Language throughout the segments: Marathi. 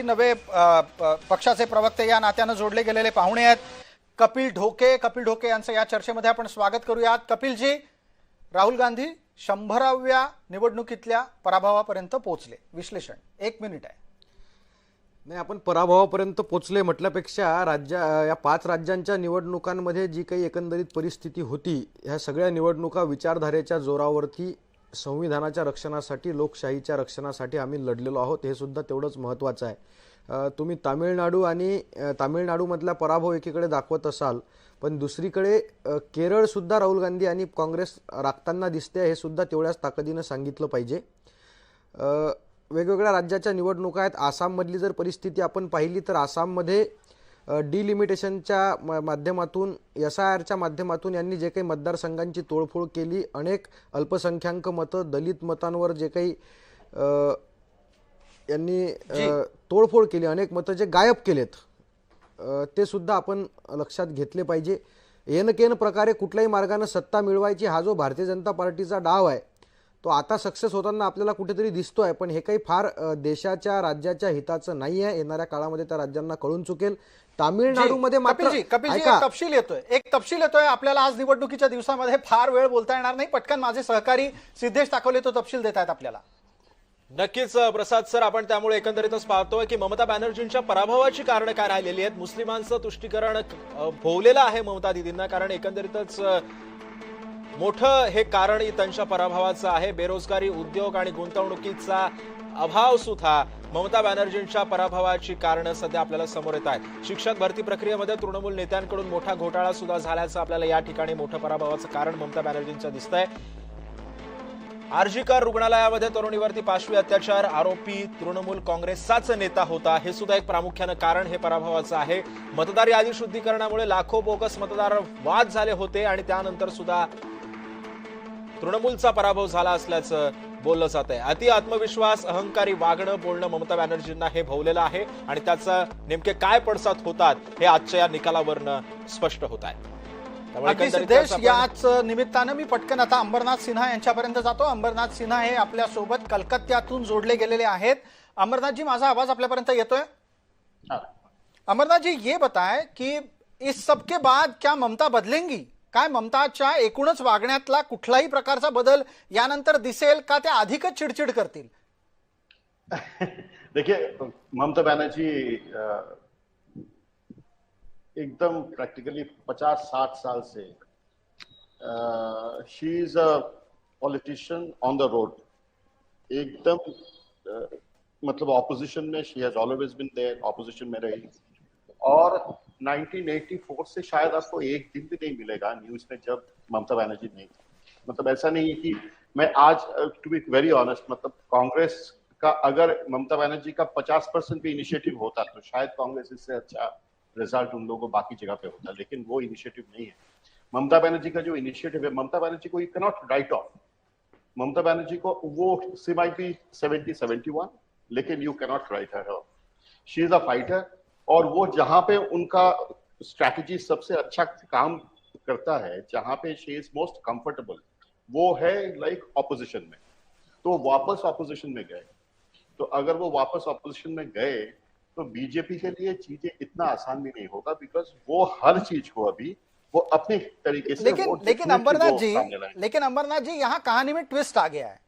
नवे पक्षाचे प्रवक्ते या नात्यानं जोडले गेलेले पाहुणे आहेत कपिल ढोके यांचं या चर्चेमध्ये आपण स्वागत करूयात. कपिलजी, राहुल गांधी 100व्या निवडणुकीतल्या पराभवापर्यंत पोहोचले, विश्लेषण 1 मिनिट आहे. नाही, आपण पराभवापर्यंत पोहोचले म्हटल्यापेक्षा या 5 राज्यांच्या निवडणुकांमध्ये जी काही एकंदरीत परिस्थिती होती, ह्या सगळ्या निवडणुका विचारधारेच्या जोरावरती संविधानाच्या रक्षणासाठी, लोकशाहीच्या रक्षणासाठी आम्ही लढलेलो आहोत, हे सुद्धा तेवढंच महत्त्वाचं आहे. तुम्ही तामिळनाडूमधला पराभव एकीकडे दाखवत असाल, पण दुसरीकडे केरळ सुद्धा राहुल गांधी आणि काँग्रेस राखताना दिसते, हे सुद्धा तेवढ्याच ताकदीनं सांगितलं पाहिजे. वेगवेगळ्या राज्याच्या निवडणुका आहेत. आसाममधली जर परिस्थिती आपण पाहिली तर आसाममध्ये डिलिमिटेशनच्या माध्यमातून, SIRच्या माध्यमातून यांनी जे काही मतदारसंघांची तोडफोड केली, अनेक अल्पसंख्याक मतं, दलित मतांवर जे काही यांनी तोडफोड केली, अनेक मतं जे गायब केलेत, ते सुद्धा आपण लक्षात घेतले पाहिजे. येनकेन प्रकारे कुठल्याही मार्गाने सत्ता मिळवायची हा जो भारतीय जनता पार्टीचा डाव आहे, तो आता सक्सेस होताना आपल्याला कुठेतरी दिसतोय, पण हे काही फार देशाच्या, राज्याच्या हिताचं नाही आहे. येणाऱ्या काळामध्ये त्या राज्यांना कळून चुकेल. तामिळनाडूमध्ये मात्र एक तपशील येतोय आपल्याला आज निवडणुकीच्या दिवसामध्ये. फार वेळ बोलता येणार नाही, पटकन माझे सहकारी सिद्धेश ताकवले तो तपशील देत आहेत आपल्याला. नक्कीच प्रसाद सर, आपण त्यामुळे एकंदरीतच पाहतोय की ममता बॅनर्जींच्या पराभवाची कारण काय राहिलेली आहेत. मुस्लिमांचं तुष्टीकरण भोवलेलं आहे ममता दिदींना, कारण एकंदरीतच मोठं हे कारण त्यांच्या पराभवाचं आहे. बेरोजगारी, उद्योग आणि गुंतवणुकीचा अभाव सुद्धा ममता बॅनर्जींच्या पराभवाची कारणं सध्या आपल्याला समोर येत आहेत. शिक्षक भरती प्रक्रियेमध्ये तृणमूल नेत्यांकडून मोठा घोटाळा सुद्धा झाल्याचं आपल्याला या ठिकाणी मोठं पराभवाचं कारण ममता बॅनर्जींचं दिसतंय. आरजीकर रुग्णालयामध्ये तरुणीवरती पाशवी अत्याचार, आरोपी तृणमूल काँग्रेसचाच नेता होता, हे सुद्धा एक प्रामुख्यानं कारण हे पराभवाचं आहे. मतदार यादी शुद्धीकरणामुळे लाखो बोगस मतदार वाद झाले होते आणि त्यानंतर सुद्धा तृणमूलचा पराभव झाला असल्याचं बोललं जात आहे. अति आत्मविश्वास, अहंकारी वागणं, बोलणं ममता बॅनर्जींना हे भोवलेलं आहे आणि त्याचं नेमके काय पडसाद होतात हे आजच्या या निकालावरनं स्पष्ट होत आहे. सिद्धेश, याच निमित्तानं मी पटकन आता अंबरनाथ सिन्हा यांच्यापर्यंत जातो. अंबरनाथ सिन्हा हे आपल्या सोबत कलकत्त्यातून जोडले गेलेले आहेत. अंबरनाथ जी, माझा आवाज आपल्यापर्यंत येतोय? अंबरनाथ जी, ये बताएं कि इस सबके बाद क्या ममता बदलेंगी? काय ममताच्या एकूणच वागण्यातला कुठलाही प्रकारचा बदल यानंतर दिसेल का, त्या अधिकच चिडचिड करतील? देखिए, ममता बनर्जी एकदम प्रैक्टिकली 50-60 साल से she is a politician on the road. एकदम मतलब ऑपोजिशन में she has always been there, opposition में रही. और 1984 से शायद आपको एक दिन भी नहीं मिलेगा न्यूज में जब ममता बनर्जी नहीं थी. मतलब ऐसा नहीं है कि मैं आज, टू बी वेरी ऑनेस्ट, मतलब कांग्रेस का अगर ममता बनर्जी का 50% भी इनिशिएटिव होता तो शायद कांग्रेस इससे अच्छा रिजल्ट उन लोगों को बाकी जगह पे होता, लेकिन वो इनिशिएटिव नहीं है. ममता बनर्जी का जो इनिशिएटिव है, ममता बनर्जी को you can not write off. Mamata Banerjee को वो सी माइट बी 70-71, लेकिन you can not write her off. She is a fighter, और वो जहां पे उनका स्ट्रैटेजी सबसे अच्छा काम करता है, जहां पे शी इज मोस्ट कंफर्टेबल, वो है लाइक ऑपोजिशन में. तो वापस ऑपोजिशन में गए, तो अगर वो वापस ऑपोजिशन में गए तो बीजेपी के लिए चीजें इतना आसान भी नहीं होगा, बिकॉज वो हर चीज को अभी वो अपने तरीके से लेकिन अंबरनाथ जी यहाँ कहाणी में ट्विस्ट आ गया है.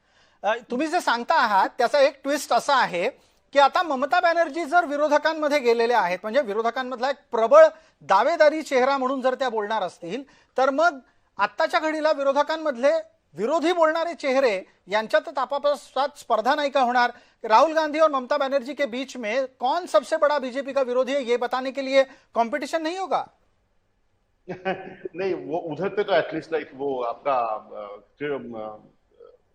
तुम्ही जे सांगता आहात त्याचा एक ट्विस्ट असा आहे की आता ममता बॅनर्जी जर विरोधकांमध्ये गेलेले आहेत, म्हणजे विरोधकांमधला एक प्रबळ दावेदारी चेहरा म्हणून जर त्या बोलणार असतील, तर मग आत्ताच्या घडीला विरोधकांमधले विरोधी बोलणारे चेहरे यांच्यात आपापसात स्पर्धा नाही का होणार? राहुल गांधी और ममता बनर्जी के बीच में कौन सबसे बड़ा बीजेपी का विरोधी है, ये बताने के लिए कंपटीशन नहीं होगा? नहीं, वो उधर पे तो एटलीस्ट लाइक वो आपका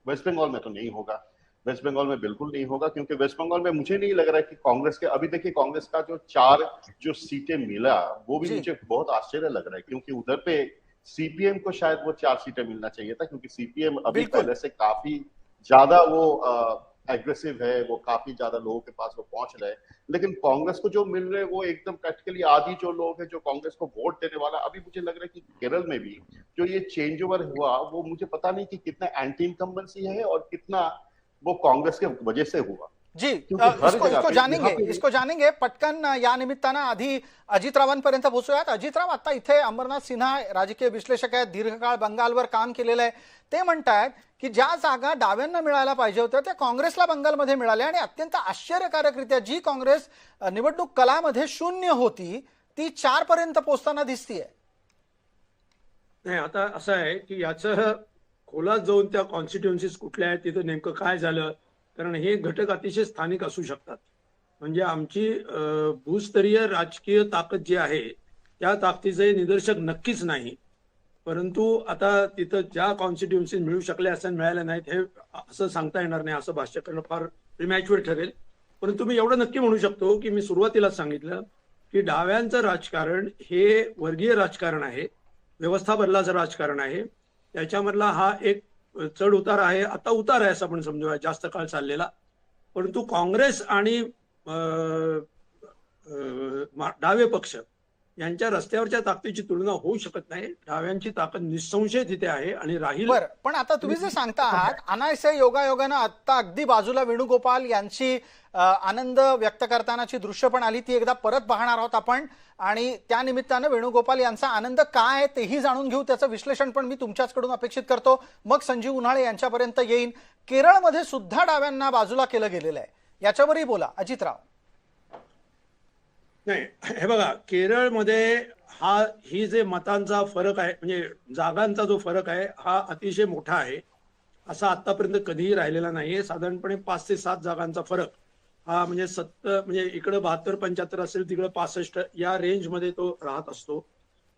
वेस्ट बंगाल में तो नहीं होगा. वेस्ट बंगाल में बिल्कुल नहीं होगा, क्योंकि वेस्ट बंगाल में मुझे नहीं लग रहा है कि कांग्रेस के, अभी देखिए कांग्रेस का जो 4 सीटें मिला वो भी मुझे बहुत आश्चर्य लग रहा है, क्योंकि उधर पे सीपीएम को शायद वो 4 सीटें मिलना चाहिए था, क्योंकि सीपीएम अभी पहले से काफी ज्यादा वो एग्रेसिव है, वो काफी ज्यादा लोगों के पास वो पहुंच रहे हैं. लेकिन कांग्रेस को जो मिल रहे हैं वो एकदम प्रैक्टिकली आधी जो लोग हैं जो कांग्रेस को वोट देने वाला. अभी मुझे लग रहा है कि केरल में भी जो ये चेंज ओवर हुआ, वो मुझे पता नहीं कि कितना एंटी इनकम्बेंसी है और कितना वो कांग्रेस के वजह से हुआ. जी क्योंकि हर इसको जगह इसको पे जानेंगे यहाँ पे- इसको जानेंगे पटकन या निमित्तानं आधी अजितरावांपर्यंत पोहोचूयात. अजितराव, आता इथे अमरनाथ सिन्हा राजकीय विश्लेषक आहेत, दीर्घकाळ बंगालवर काम केलेलं आहे. ते म्हणतायत की ज्या जागा डाव्यांना मिळायला पाहिजे होत्या त्या काँग्रेसला बंगालमध्ये मिळाल्या आणि अत्यंत आश्चर्यकारकरित्या जी काँग्रेस निवडणूक कलामध्ये शून्य होती ती 4 पर्यंत पोहोचताना दिसतीये. नाही, आता असं आहे की याचं खोलात जाऊन त्या कॉन्स्टिट्युएन्सीज कुठल्या आहेत, तिथं नेमकं काय झालं, कारण हे घटक अतिशय स्थानिक असू शकतात. म्हणजे आमची भूस्तरीय राजकीय ताकद जी आहे त्या ताकदीचे निदर्शक नक्कीच नाही. परंतु आता तिथं ज्या कॉन्स्टिट्युएन्सीज मिळू शकल्या असं मिळाल्या नाहीत हे असं सांगता येणार नाही, असं भाष्य करणं फार प्रिमॅच्युअर ठरेल. परंतु मी एवढं नक्की म्हणू शकतो की मी सुरुवातीलाच सांगितलं की डाव्यांचं राजकारण हे वर्गीय राजकारण आहे, व्यवस्था बदलाचं राजकारण आहे. त्याच्यामधला हा एक चढ उतार आहे, आता उतार आहे असं आपण समजूया, जास्त काळ चाललेला. परंतु काँग्रेस आणि डावे पक्ष यांच्या रस्त्यावरच्या ताकदीची तुलना होऊ शकत नाही. डाव्यांची ताकद निसंशय तिथे आहे आणि राहील. बरं, पण आता तुम्ही जे सांगता आहात अनायसे योगायोगानं आता अगदी बाजूला वेणुगोपाल यांची आनंद व्यक्त करतानाची दृश्य पण आली, ती एकदा परत पाहणार आहोत आपण. आणि त्या निमित्तानं वेणुगोपाल यांचा आनंद काय आहे तेही जाणून घेऊ, त्याचं विश्लेषण पण मी तुमच्याचकडून अपेक्षित करतो. मग संजीव उन्हाळे यांच्यापर्यंत येईन. केरळमध्ये सुद्धा डाव्यांना बाजूला केलं गेलेलं आहे, याच्यावरही बोला अजितराव. नाही, हे बघा, केरळमध्ये ही जे मतांचा फरक आहे, म्हणजे जागांचा जो फरक आहे हा अतिशय मोठा आहे. असा आतापर्यंत कधीही राहिलेला नाहीये. साधारणपणे 5 ते 7 जागांचा फरक हा म्हणजे इकडे 72-75 असेल, तिकडे 65 या रेंजमध्ये तो राहत असतो.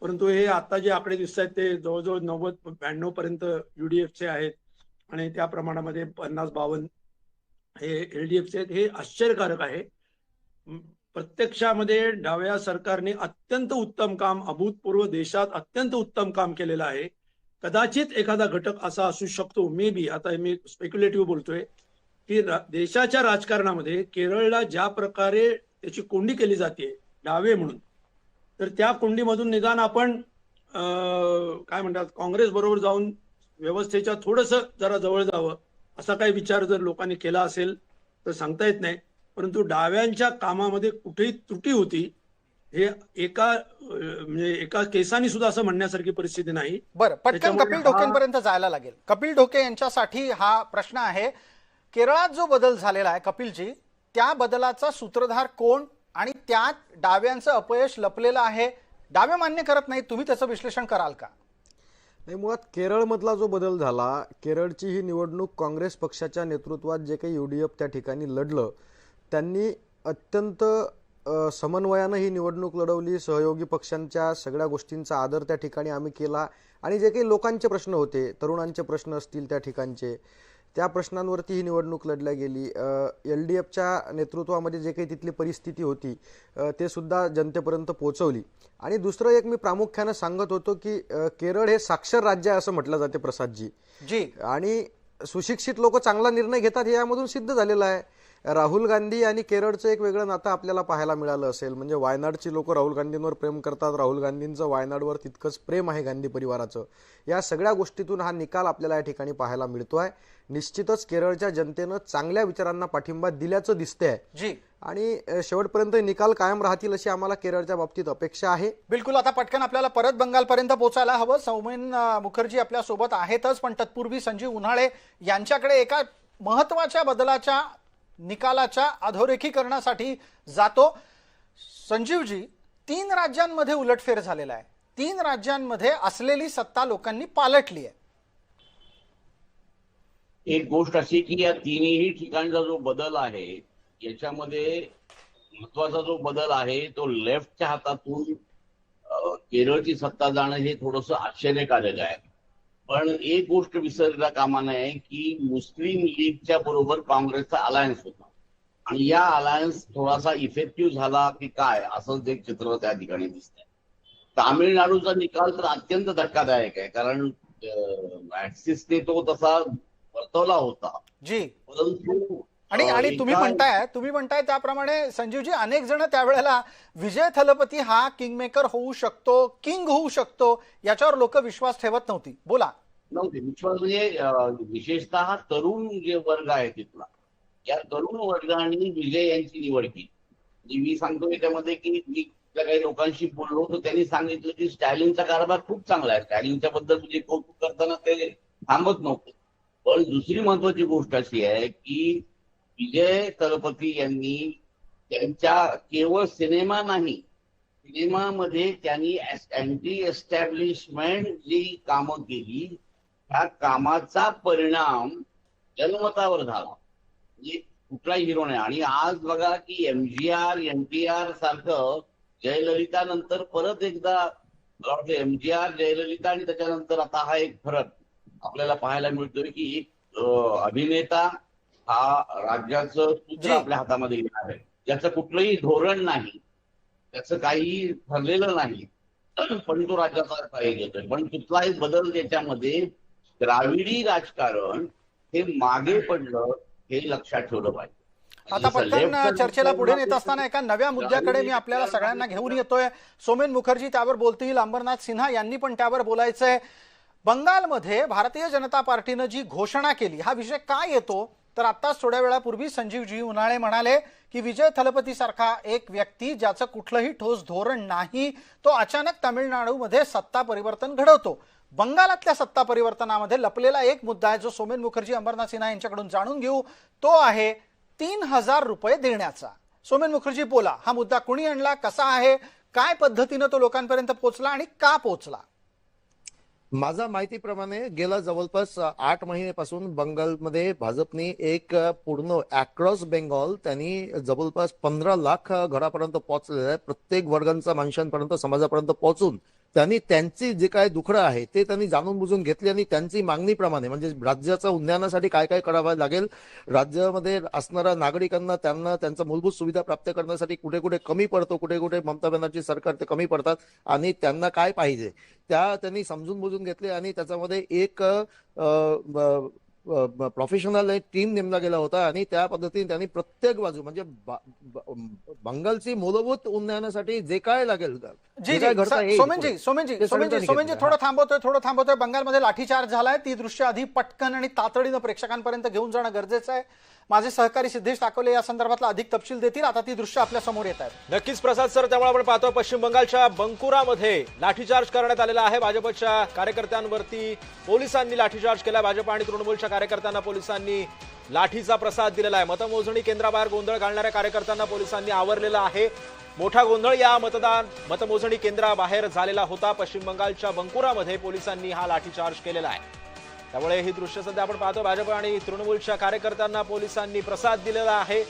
परंतु हे आता जे आकडे दिसत आहेत ते जवळजवळ 90-92 पर्यंत युडीएफचे आहेत आणि त्या प्रमाणामध्ये 50-52 हे एलडीएफचे आहेत. हे आश्चर्यकारक आहे. प्रत्यक्षामध्ये डाव्या सरकारने अत्यंत उत्तम काम, अभूतपूर्व देशात अत्यंत उत्तम काम केलेलं आहे. कदाचित एखादा घटक असा असू शकतो, मे बी, आता मी स्पेक्युलेटिव्ह बोलतोय, की देशाच्या राजकारणामध्ये केरळला ज्या प्रकारे त्याची कोंडी केली जाते डावे म्हणून, तर त्या कोंडीमधून निदान आपण काय म्हणतात काँग्रेस बरोबर जाऊन व्यवस्थेच्या थोडंसं जरा जवळ जावं असा काही विचार जर लोकांनी केला असेल तर सांगता येत नाही. परंतु डाव्यांच्या कामामध्ये कुठेही त्रुटी होती हे एका केसाने सुद्धा असं म्हणण्यासारखी परिस्थिती नाही. बरं, पटकन कपिल ढोकेंपर्यंत जायला लागेल. कपिल ढोके यांच्यासाठी हा प्रश्न आहे. केरळात जो बदल झालेला आहे कपिलजी, त्या बदलाचा सूत्रधार कोण आणि त्यात डाव्यांचं अपयश लपलेलं आहे, डावे मान्य करत नाही, तुम्ही त्याचं विश्लेषण कराल का? नाही, मुळात केरळमधला जो बदल झाला, केरळची ही निवडणूक काँग्रेस पक्षाच्या नेतृत्वात जे काही युडीएफ त्या ठिकाणी लढलं त्यांनी अत्यंत समन्वयानं ही निवडणूक लढवली. सहयोगी पक्षांच्या सगळ्या गोष्टींचा आदर त्या ठिकाणी आम्ही केला आणि जे काही लोकांचे प्रश्न होते, तरुणांचे प्रश्न असतील त्या ठिकाणचे, त्या प्रश्नांवरती ही निवडणूक लढल्या गेली. एलडीएफच्या नेतृत्वामध्ये जे काही तिथली परिस्थिती होती ते सुद्धा जनतेपर्यंत पोहोचवली. आणि दुसरं एक मी प्रामुख्यानं सांगत होतो की केरळ हे साक्षर राज्य आहे असं म्हटलं जाते प्रसादजी जी, आणि सुशिक्षित लोक चांगला निर्णय घेतात हे यामधून सिद्ध झालेलं आहे. राहुल गांधी आणि केरळचं एक वेगळं नातं आपल्याला पाहायला मिळालं असेल. म्हणजे वायनाडची लोक राहुल गांधींवर प्रेम करतात, राहुल गांधींचं वायनाडवर तितकंच प्रेम आहे गांधी परिवाराचं. या सगळ्या गोष्टीतून हा निकाल आपल्याला या ठिकाणी पाहायला मिळतोय. निश्चितच केरळच्या जनतेनं चांगल्या विचारांना पाठिंबा दिल्याचं दिसतंय जी, आणि शेवटपर्यंत निकाल कायम राहतील अशी आम्हाला केरळच्या बाबतीत अपेक्षा आहे. बिलकुल. आता पटकन आपल्याला परत बंगालपर्यंत पोहोचायला हवं. सौमेन मुखर्जी आपल्या सोबत आहेतच, पण तत्पूर्वी संजीव उन्हाळे यांच्याकडे एका महत्वाच्या बदलाच्या निकालाच्या अधोरेखीकरणासाठी जातो. संजीवजी, 3 राज्यांमध्ये उलटफेर झालेला आहे. 3 राज्यांमध्ये असलेली सत्ता लोकांनी पालटली आहे. एक गोष्ट अशी की या तिन्ही ठिकाणचा जो बदल आहे याच्यामध्ये महत्वाचा जो बदल आहे तो लेफ्टच्या हातातून केरळची सत्ता जाणं हे थोडंसं आश्चर्यकारक आहे. पण एक गोष्ट विसरता कामा नये की मुस्लिम लीगच्या बरोबर काँग्रेसचा अलायन्स होता आणि या अलायन्स थोडासा इफेक्टिव्ह झाला की काय असंच एक चित्र त्या ठिकाणी दिसतंय. तामिळनाडूचा निकाल तर अत्यंत धक्कादायक आहे, कारण ऍक्सिसने तो तसा वर्तवला होता. जी, परंतु आणि तुम्ही म्हणताय त्याप्रमाणे संजीवजी, अनेक जण त्यावेळेला विजय थलपती हा किंगमेकर होऊ शकतो, किंग होऊ शकतो, याच्यावर लोक विश्वास ठेवत नव्हती. बोला. नव्हते विश्वास, म्हणजे विशेषतः तरुण जे वर्ग आहे तिथला या तरुण वर्गाने विजय यांची निवड केली. मी सांगतो याच्यामध्ये की मी काही लोकांशी बोललो तर त्यांनी सांगितलं की स्टॅलिनचा कारभार खूप चांगला आहे. स्टॅलिनच्या बद्दल म्हणजे कौतुक करताना ते थांबत नव्हतं. पण दुसरी महत्वाची गोष्ट अशी आहे की विजय तळपती यांनी त्यांच्या केवळ सिनेमा नाही, सिनेमामध्ये त्यांनी अँटी एस्टॅब्लिशमेंट जी कामं केली त्या कामाचा परिणाम जनमतावर झाला. म्हणजे कुठलाही हिरो नाही. आणि आज बघा की एमजीआर एनटीआर सारखं जयललिता नंतर परत एकदा मला वाटतं एमजीआर जयललिता आणि त्याच्यानंतर आता हा एक फरक आपल्याला पाहायला मिळतोय की एक अभिनेता हा राज्याचं सूत्र आपल्या हातामध्ये घेणार आहे, ज्याचं कुठलंही धोरण नाही, त्याचं काही ठरलेलं नाही, पण तो राज्याचा काही घेतोय. पण कुठलाही बदल त्याच्यामध्ये द्राविडी राजकारण हे मागे पडलं हे लक्षात ठेवलं पाहिजे. आता पटकन चर्चेला पुढे नेत असताना एका नव्या मुद्द्याकडे मी आपल्याला सगळ्यांना घेऊन येतोय. सोमेन मुखर्जी त्यावर बोलतील, अंबरनाथ सिन्हा यांनी पण त्यावर बोलायचंय. बंगालमध्ये भारतीय जनता पार्टीनं जी घोषणा केली हा विषय काय येतो तर आत्ताच थोड्या वेळापूर्वी संजीवजी उन्हाळे म्हणाले की विजय थलपती सारखा एक व्यक्ती ज्याचं कुठलंही ठोस धोरण नाही तो अचानक तामिळनाडूमध्ये सत्ता परिवर्तन घडवतो. बंगालातल्या सत्ता परिवर्तनामध्ये लपलेला एक मुद्दा आहे जो सोमेन मुखर्जी अंबरनाथ सिन्हा यांच्याकडून जाणून घेऊ. तो आहे 3,000 रुपये देण्याचा. सोमेन मुखर्जी बोला, हा मुद्दा कुणी आणला, कसा आहे, काय पद्धतीनं तो लोकांपर्यंत पोहोचला आणि का पोहोचला? माझ्या माहितीप्रमाणे गेल्या जवळपास 8 महिन्यापासून बंगालमध्ये भाजपने एक पूर्ण अक्रॉस बेंगॉल त्यांनी जवळपास 15 लाख घरापर्यंत पोहोचलेलं आहे. प्रत्येक वर्गांच्या माणसांपर्यंत समाजापर्यंत पोहोचून त्यांनी त्यांची जे काय दुखडं आहे ते त्यांनी जाणून बुजून घेतली आणि त्यांची मागणीप्रमाणे म्हणजे राज्याच्या उन्नयनासाठी काय काय करावं लागेल, राज्यामध्ये असणाऱ्या नागरिकांना त्यांना त्यांच्या मूलभूत सुविधा प्राप्त करण्यासाठी कुठे कुठे कमी पडतो, कुठे कुठे ममता बॅनर्जी सरकार ते कमी पडतात आणि त्यांना काय पाहिजे त्या त्यांनी समजून बुजून घेतले. आणि त्याच्यामध्ये एक प्रोफेशनल टीम नेमला गेला होता आणि त्या पद्धतीने त्यांनी प्रत्येक बाजू म्हणजे बंगालची मूलभूत उन्नयनासाठी जे काय लागेल सोमेनजी थोडं थांबवतोय. बंगालमध्ये लाठीचार्ज झालाय, ती दृश्य आधी पटकन आणि तातडीनं प्रेक्षकांपर्यंत घेऊन जाणं गरजेचं आहे. माझे सहकारी सिद्धेश टाकोले या संदर्भातला अधिक तपशील देतील. आता ती दृश्य आपल्या समोर येत आहेत. नक्कीच प्रसाद सर, त्यामुळे आपण पाहतो पश्चिम बंगालच्या बंकुरामध्ये लाठीचार्ज करण्यात आलेला आहे. भाजपच्या कार्यकर्त्यांवरती पोलिसांनी लाठीचार्ज केला. भाजप आणि तृणमूलच्या कार्यकर्त्यांना पोलिसांनी लाठीचा प्रसाद दिलेला आहे. मतमोजणी केंद्राबाहेर गोंधळ घालणाऱ्या कार्यकर्त्यांना पोलिसांनी आवरलेला आहे. मोठा गोंधळ या मतमोजणी केंद्राबाहेर झालेला होता. पश्चिम बंगालच्या बंकुरामध्ये पोलिसांनी हा लाठीचार्ज केलेला आहे. त्यामुळे ही दृश्य सध्या आपण पाहतो. भाजप आणि तृणमूलच्या कार्यकर्त्यांना पोलिसांनी प्रसाद दिलेला आहे.